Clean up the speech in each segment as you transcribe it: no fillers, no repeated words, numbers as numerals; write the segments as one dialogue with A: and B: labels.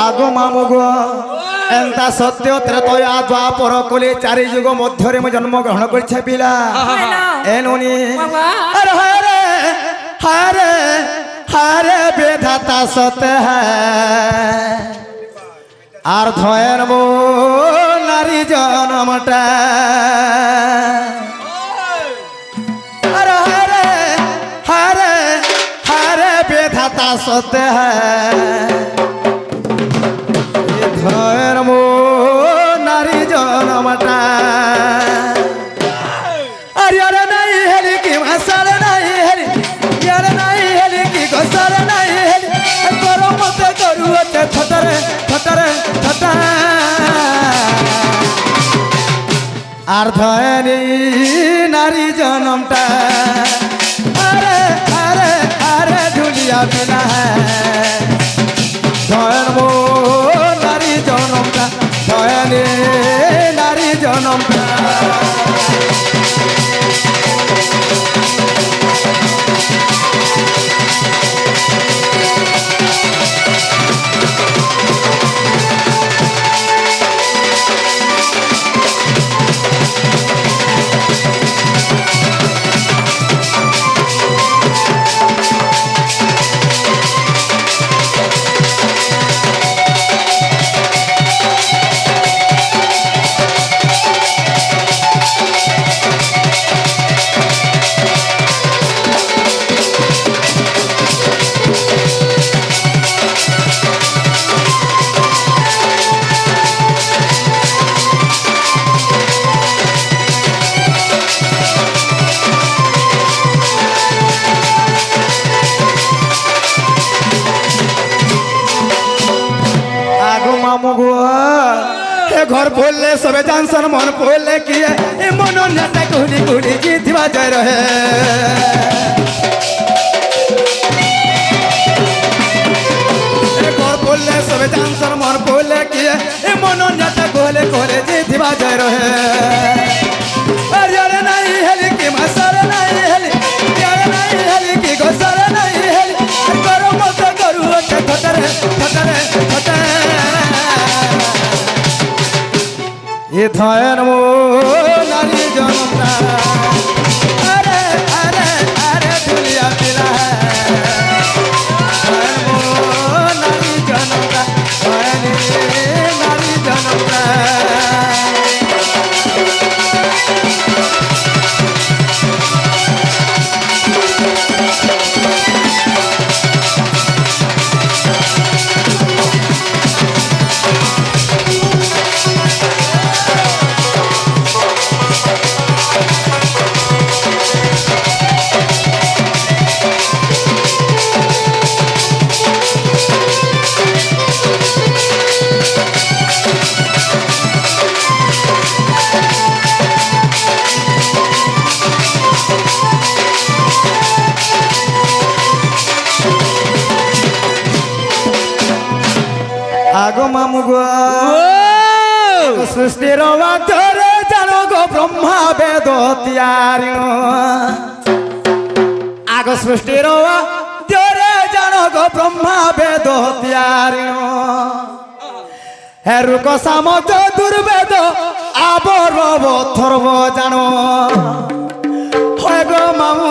A: আগো মামুগো এন্তা সত্য ত্রেতয়া দ্বাপর কলি চারি যুগ মধ্যরে মু জন্মগ্রহণ করছে পিলা এনুনি আরে হারে হারে হারে বেধাতা সতে আর ধয়ের মো নারী জনমটা আরে হারে হারে হারে বেধাতা সতে ধয়ের মো নারী জনমটা আরে আরে নাই হেলি কি মাসালে নাই হেলি ইয়ারে নাই হেলি কি গোসালে নাই হেলি করো মতে করুতে ছতরে ছতরে ছতা আর ধয়েরি নারী জনমটা আরে আরে আরে ঝুলিয়া বিনা ধয়ের মো নারী জনমটা ধয়েরি নারী জনমটা घर बोले सबे जानसन मन बोले किए ए मन नेता कुड़ी कुड़ी जीतवा जाय रहे घर बोले सबे जानसन मन बोले किए ए मन नेता कोले कोले जीतवा जाय रहे अरे अरे नहीं हेली की मसाला नहीं हेली यार नहीं हेली की गोसाला नहीं हेली करो मत करू खतरे खतरे खतरे ये धयर मो नारी जनमता अरे अरे अरे दुनिया पिला धयर मो नारी जनमता धयर नारी जनमता আগো মামুগো সৃষ্টির মাধ্যরে জানো গো ব্রহ্মা বেদ তিয়ারি আগ সৃষ্টির মাধ্যরে জানো গো ব্রহ্মা বেদ তিয়ারি হেরুক সামজ দুর্বেদ আবরব থর্ব জানো হয় গো মামু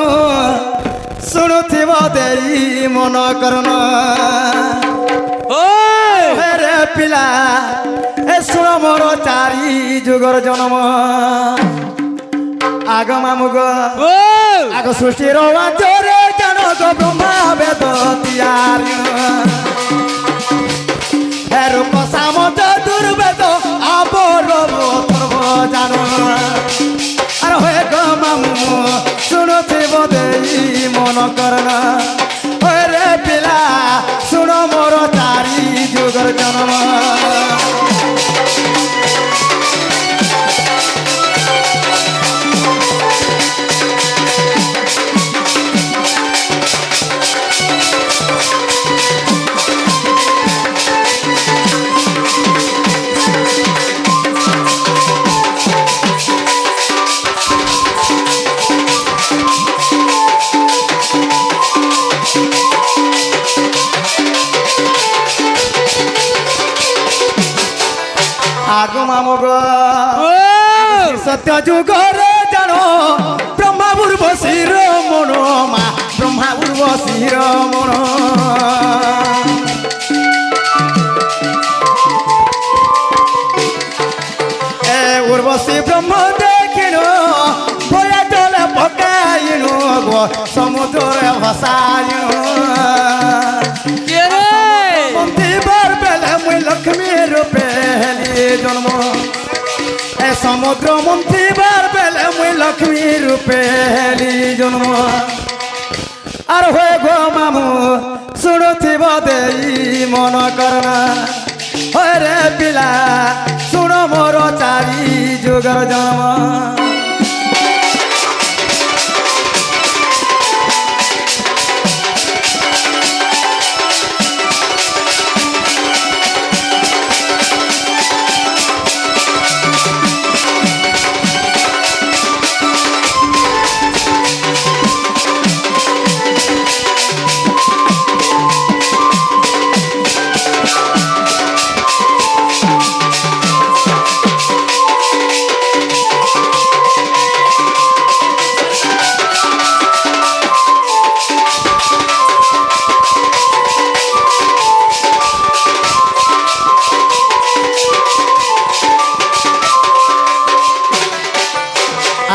A: শুণুথিব দেই মন করন রে পিলা এ শুণ মোর চারি যুগর জন্ম আগ মামুগ আগ সৃষ্টির জোরে জান গো ব্রহ্মা বেদ তিয়ারি রূপ সামত দুর্বেদ আবরব থর্ব জান আর হয়ে গো মামু শুণুথিব দেই মন করন রে পিলা শুণ মোর চারি যুগর জন্ম आगो मामो गो
B: ও
A: सत्य जुगर जानो ब्रह्मा उर्वशीर मनो मा ब्रह्मा उर्वशीर मनो ए उर्वशी ब्रह्म देखिनो भया जल पकाइनो गो समुद्र भसाइनो
B: কে রে
A: মন্দির বেলে মুই লক্ষ্মী রূপে হেলি জন্ম এ সমুদ্র মন্দির বেলে মুই লক্ষ্মী রূপে হেলি জন্ম আর হয়ে গো মামু শুণুথিব দেই মন করনা হয় রে পিলা শুণ মোর চারি যুগর জন্ম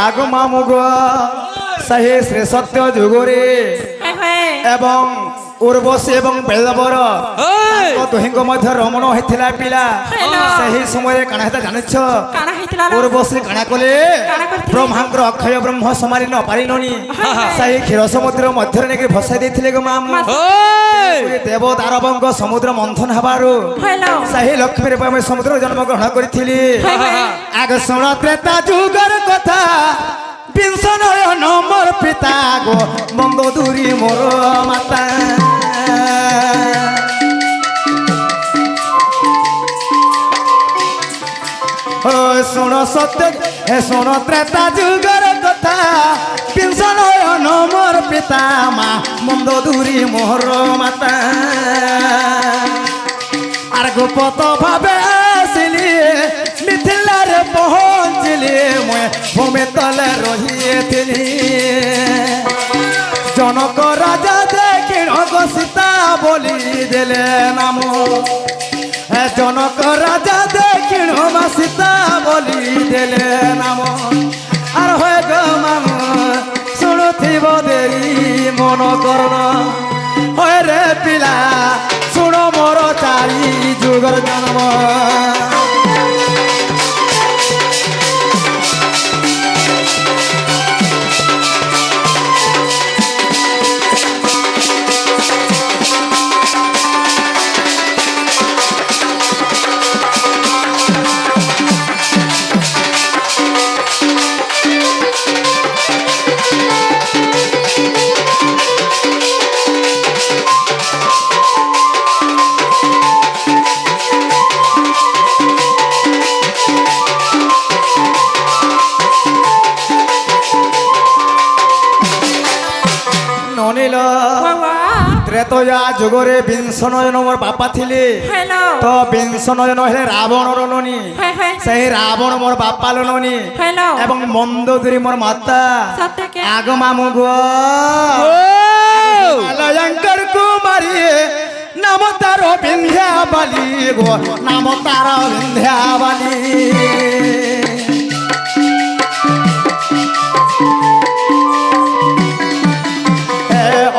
A: आगो मामु गो सही श्री सत्य जुगरे एवं उर्वशी एवं बेलबर
B: ওই
A: दुहिंग मध्य रमण होता पिला सही समय काना हेता जानिछ
C: কানা হইতিলা
A: उर्वशी काना कले
C: काना करथिले?
A: ब्रह्मांकर अक्षय ब्रह्म समारी न पारिननी सही क्षीर समुद्र मध्य नेकी भसाई देथिले गो मामु
B: ওই
A: देव दानवंग समुद्र मंथन हबारु
C: হইলো
A: सही लक्ष्मी रूप में समुद्र जन्म ग्रहण करिथिली
C: হই
A: आग सुन त्रेता जुगर कथा विंश नयन मोर पिता गो बंद दूरी मोर माता ओ सुन सत्य हे सुन त्रेता जुगर कथा विंश नयन मोर पिता मा बंद दूरी मोर माता আর গোপত ভাবে আসিলি মিথিলার পৌঁছিলি মই ভূমি তলে রহিয়েছিলি জনক রাজা দেখিণ গো সীতা বলি দেলে নাম জনক রাজা দেখিণ মা সীতা বলি দেলে নাম আর হয়ে গো মাম শুণুথিব দেরি মন করণ হয় রে পিলা শুণ মোর চারি যুগর জন্ম ননিল
C: বাবা
A: ত্রেতয়া যুগরে বিংশ নয়ন মোর বাপা থিলে
C: হইলো
A: তো বিংশ নয়ন হেলে রাবণর ননি
C: হই হই
A: সেই রাবণ মোর বাপা ননি
C: হইলো
A: এবং মন্দোদরি মোর মাতা
C: সত্যকে
A: আগ মামু গো লয়ঙ্কর কুমারী নাম তার বিন্ধ্যা বালি গো নাম তার বিন্ধ্যা বালি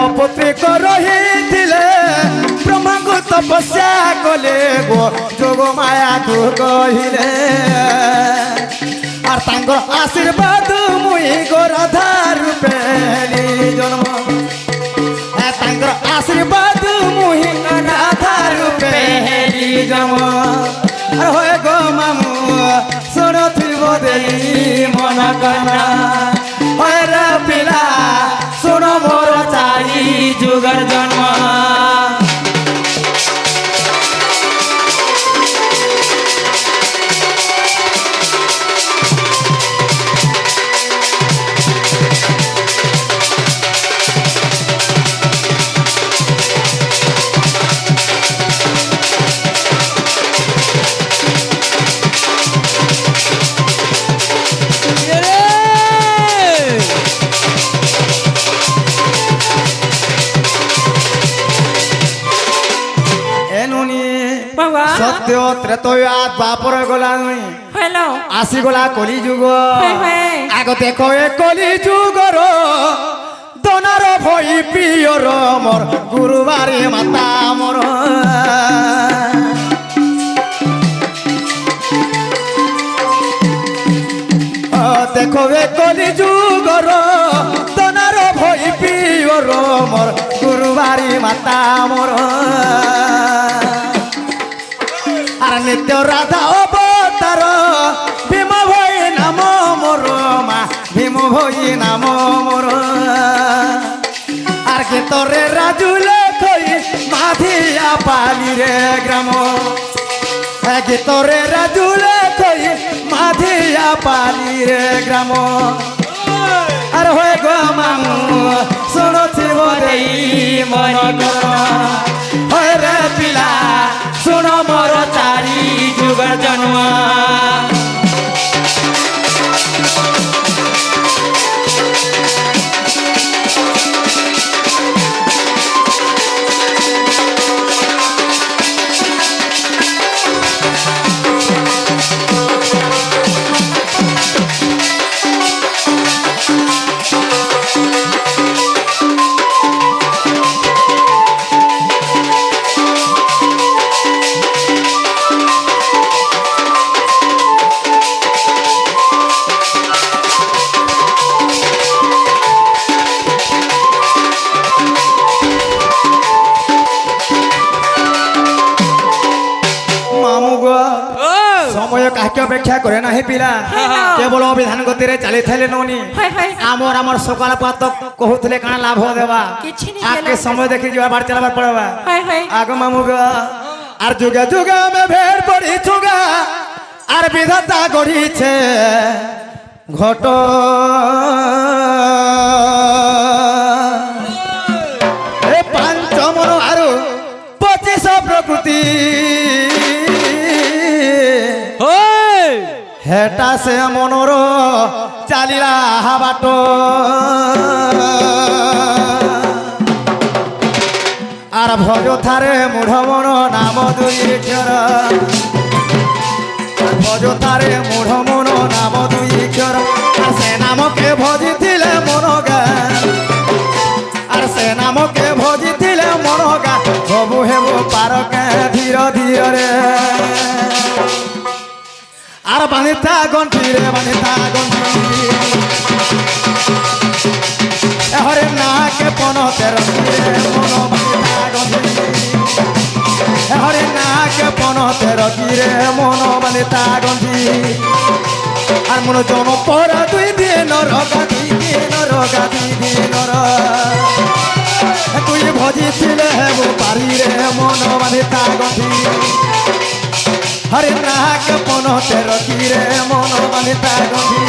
A: অপত্রিক রহিলে ব্রহ্মাঙ্গ তপস্যা কলে গো যোগ মায়া কু কহিলে আর তাঙ্কর আশীর্বাদ মুই গো রাধা রূপে হেলি জন্ম তাঙ্কর আশীর্বাদ মুই রাধা রূপে হেলি জন্ম আর হয়ে গো মামু শুণুথিব দেই মন কনা হয় রে পিলা শুণ মোর চারি যুগর জন্ম
C: বাবা
A: সত্য ত্রেতয়া দ্বাপর গলা নই
C: হইল
A: আসিগলা কলি যুগ
C: হয় হয়
A: আগ দেখো এ কলি যুগর দনার ভই প্রিয়র মোর গুরুবারে মাতা মোর দেখো এ কলি যুগর দনার ভই প্রিয়র মোর গুরুবারে মাতা মোর আর নিত্য রাধা অবতার ভীম ভই নাম মোর মা ভীম ভই নাম মোর আর কে তোরে রাজুলে কই মাধিয়া পালি রে গ্রাম কে তোরে রাজুলে কই মাধিয়া পালি রে গ্রাম আর হয়ে গো মামু শুনছি বদেই মন কর হয় রে পিলা শুন মোর চারি যুগ জন্ম মামু গো
B: ও
A: সময় কাহকে অপেক্ষা করে না হে পিলা কেবল বিধান গতিরে চালি থাইলে ননি
C: হয় হয়
A: আমার সকাল পাত কহুলে কাଣା লাভ দেবা
C: କିଛି sh
A: আগে সময় দেখি যাবার বার চালাবার পড়বা
C: হয় হয়
A: আগ মামু গো আর যুগে যুগে আমি ভের পড়ি ছুগা আর বিধাতা গড়িছে ঘট এ পাঞ্চ মন আর 25 প্রকৃতি
B: ওই
A: হেটা সে মনোর চালিলা বাট আর ভজ থারে মূঢ় মন নাম দুই অক্ষর ভজ থারে মূঢ় মন নাম দুই অক্ষর আর সে নামকে ভজিলে মন গা আর সে নামকে ভজিলে মন গা হবু হেবু পারকে ধীর ধীরে আর বানিতা গন্ঠি রে বানিতা গন্ঠি হরে নাকে পনতে রখিরে মন বানিতা গন্ঠি হরে নাকে পনতে রখিরে মন বানিতা গন্ঠি আর মন জন পরা 2 দিন রগা 2 দিন রগা 2 দিন তুই ভজিছিলে হেবু পারি রে মন বানিতা গন্ঠি হরে নাক পনতে রখিরে মন বানিতা গন্ঠি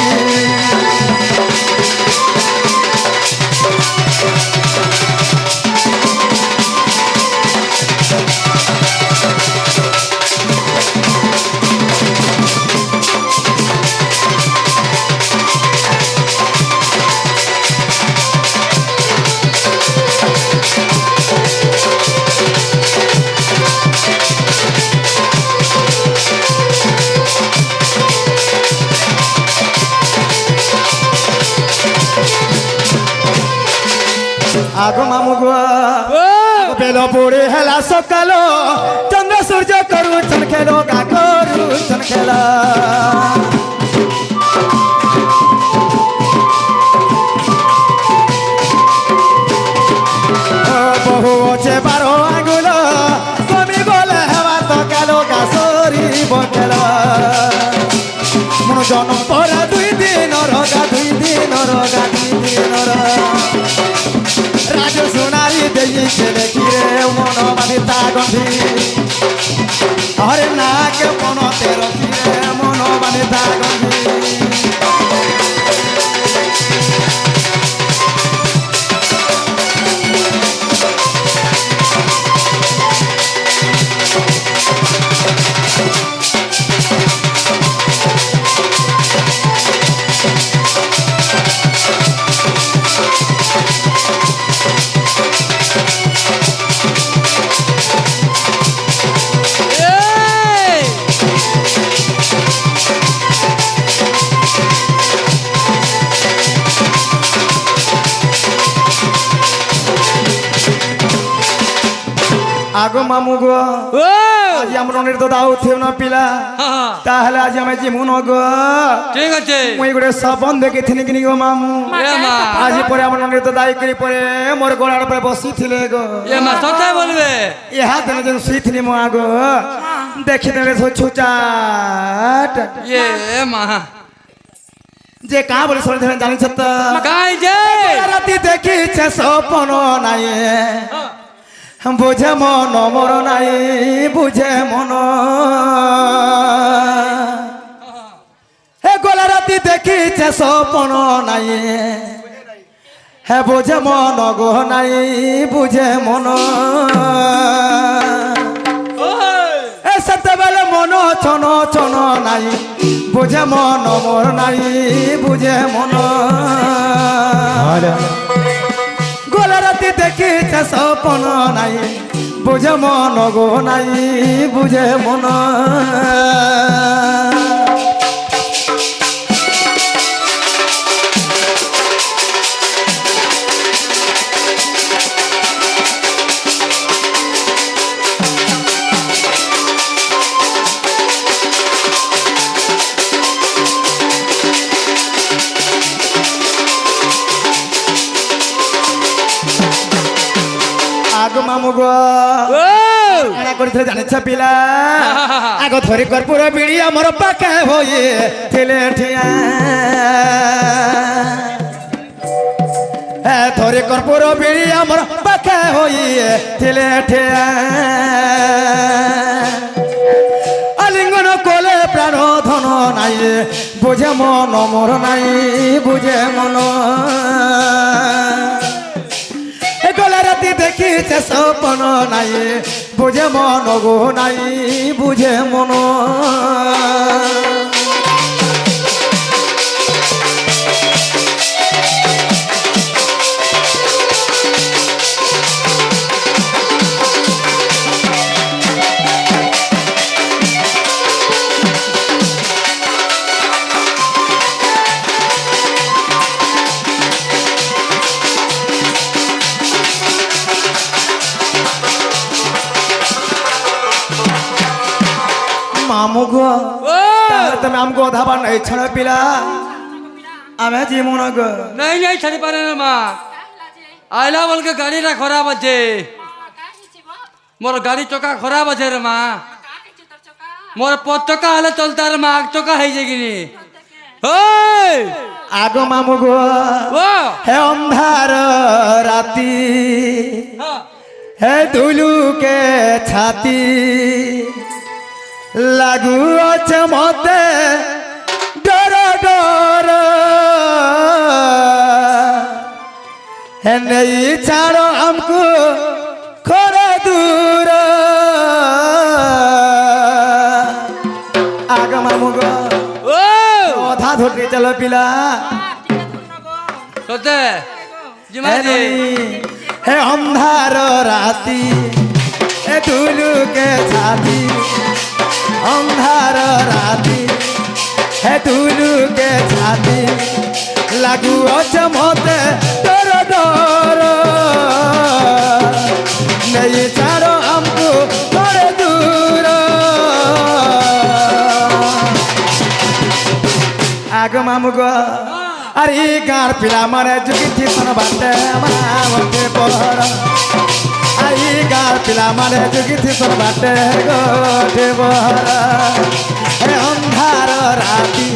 A: আগ মামু গো বেল পড়ে হেলা সকাল চন্দ্র সূর্য করুছন খেলো গা করুছন খেলা বহু আছে 12 আঙ্গুল কমি গলে হেবা তো কালো গা সরিব খেলা মন জন পরা 2 দিন রগা 2 দিন রগা 2 দিন রাজ সোনারি দেই ছেলে কিরে মন বানিতা গন্ঠি হরে নাকে পনতে রখিরে মন বানিতা গন্ঠি আগো মামু গো
B: ও
A: আজ আমরা তো দাও থেও না পিলা তাহলে আজ আমি জিমু ন গো
B: ঠিক আছে
A: মুই গোটে সপন দেখিথিনি কিনি গো মামু
B: এ মা
A: আজ পরে আমার তো দায়ী করি পরে মোর গোড়ার পরে বসিছিলে গো
B: এ মা সত্যাই বলবে
A: ইহা দিনে যেন শুইথিনি মো আগো দেখিদেলে ছুচাট
B: এ মা
A: যে কা বলে শুনে জানিছ তো
B: কাই যে
A: রাতি দেখিছে সপন নাই বুঝে মন মোর নাই বুঝে মন হে গোলা রাতি দেখিছে সপন নাই হে বুঝে মন গো নাই বুঝে মন এ সেতবেলে মন ছন ছন নাই বুঝে মন মোর নাই বুঝে মন গোলা রাতি দেখিছে সপন নাই বুঝে মন গো নাই বুঝে মন আগো মামু গো
B: ও
A: এনা করিথে জানিছ পিলা আগ ধরি কর্পূর বিড়ি আমার পাখে হয়ে ঠেলে ঠিয়া হ্যাঁ ধরি কর্পূর বিড়ি আমার পাখে হয়ে ঠেলে ঠিয়া আলিঙ্গন কোলে প্রাণ ধন নাই বুঝে মন মোর নাই বুঝে মন গোলা রাতি দেখিছে সপন নাই বুঝে মন গো নাই বুঝে মন মামু গো
B: ও
A: তাহলে তুমি আমগো ধাবা নাই ছাড়া পিলা আমি জীবন গো
B: নাই নাই ছাড়ি পারে না মা আইলা বলকে গাড়িটা খারাপ আছে মোর গাড়ি চকা খারাপ আছে রে মা মোর পথ চকা হলে চলতে রে মা আগ চকা হয়ে যায় কিনি ওই
A: আগো মামু গো
B: ও
A: হে অন্ধার রাতি
B: হ্যাঁ
A: হে দুলুকে ছাতি লাগু আছে মতে ডর ডর হে নেই ছাড়ো আমকু খরে দূর আগ মামু গো
B: ও
A: অধা ধরে চলো পিলা
B: সতে
A: হে
B: জিমাজি
A: হে অন্ধার রাতি হে দুলুকে ছাতি অন্ধার রাতি হে দুলুকে ছাতি লাগু আছে মতে ডর ডর নেই ছাড়ো আমকু করে দূর আগ মামু গো আরে গাঁর পিলা মানে যুগি থিসন বাটে মাওতে পহর আই গাঁর পিলা মানে যুগি থিসন বাটে গোটে পহর হে অন্ধার রাতি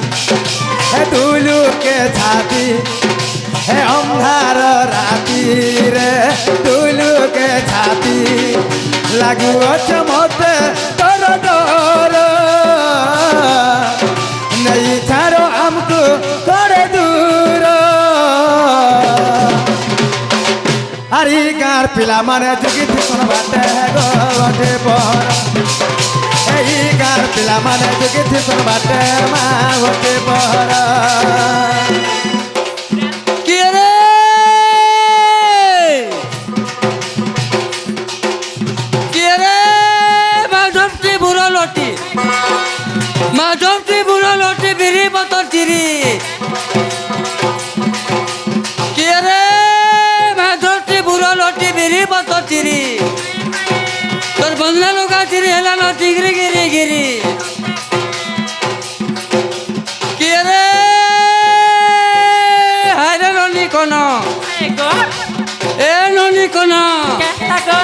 A: হে দুলুকে ছাতি হে অন্ধার রাতি রে দুলুকে ছাতি লাগু আছে মতে ডর ডর নেই ছাড়ো আমকু করে দূর আরে গাঁর পিলা মানে যুগি থিসন বাটে গোটে পহর এই গাঁর পিলা মানে যুগি থিসন বাটে মাওতে পহর
B: কি রে কি রে মাধবটি বুড়ো লটি মাধবটি বুড়ো লটি বিড়ি বতর চিরি কি রে মাধবটি বুড়ো লটি বিড়ি বতর চিরি তো সামনে লোকা চিরি হেলা ন টিগরি গিরি গিরি কি রে হায়রে ননি কোন এ ননি কোন
C: কেনতা গো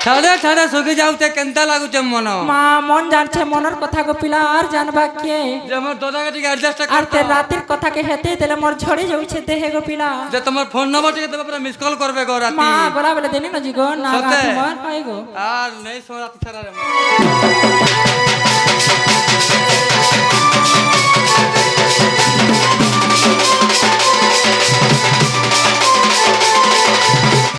B: ঠাড়ে ঠাড়ে শুকি যাওতে কেনতা লাগুছে মন
C: মা মন জানছে মনের কথা গো পিলা আর জানবা কে
B: যে মোর দাদাকে টিকে অ্যাডজাস্ট
C: আর তে
B: করতে
C: রাতের কথাকে হেতে দিলে মোর ঝড়ি যাচ্ছে দেহে গো পিলা
B: যে তোমার ফোন নম্বর টিকে দেবে পুরো মিস কল করবে গো রাতি
C: মা বলা বলে দেনি না জি গো না
B: সতে?
C: তোমার হয় গো
B: আর নেই সো রাতি ছাড়া রে মা।